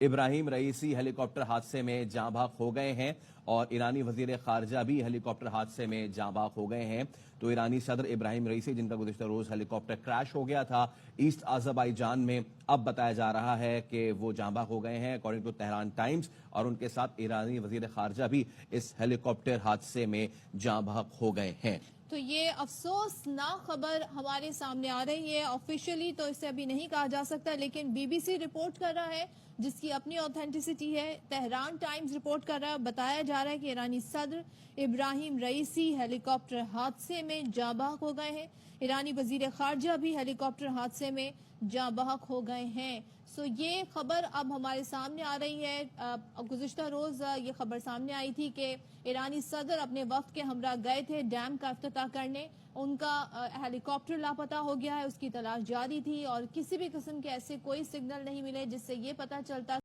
Ebrahim Raisi ہیلی copter حادثے میں جاں بحق ہو گئے ہیں اور ایرانی وزیر خارجہ بھی ہیلی کاپٹر حادثے میں جاں بحق ہو گئے ہیں۔ تو ایرانی صدر ابراہیم رئیسی، جن کا گزشتہ روز ہیلی کاپٹر کریش ہو گیا تھا ایسٹ آذربائیجان میں، اب بتایا جا رہا ہے کہ وہ جاں بحق ہو گئے ہیں اکارڈنگ ٹو تہران ٹائمز، اور ان کے ساتھ ایرانی وزیر خارجہ بھی اس ہیلی کاپٹر حادثے میں جاں بحق ہو گئے ہیں۔ تو یہ افسوسناک خبر ہمارے سامنے آ رہی ہے۔ آفیشلی تو اسے ابھی نہیں کہا جا سکتا، لیکن بی بی سی رپورٹ کر رہا ہے جس کی اپنی اوتھینٹسٹی ہے۔ تہران ٹائمز رپورٹ کر رہا ہے، بتایا جا رہا ہے کہ ایرانی صدر ابراہیم رئیسی ہیلی کاپٹر حادثے میں جاں بحق ہو گئے ہیں۔ ایرانی وزیر خارجہ بھی ہیلی کاپٹر حادثے میں جاں بحق ہو گئے ہیں۔ سو یہ خبر اب ہمارے سامنے آ رہی ہے۔ گزشتہ روز یہ خبر سامنے آئی تھی کہ ایرانی صدر اپنے وفد کے ہمراہ گئے تھے ڈیم کا افتتاح کرنے، ان کا ہیلی کاپٹر لاپتہ ہو گیا ہے، اس کی تلاش جاری تھی اور کسی بھی قسم کے ایسے کوئی سگنل نہیں ملے جس سے یہ پتہ چلتا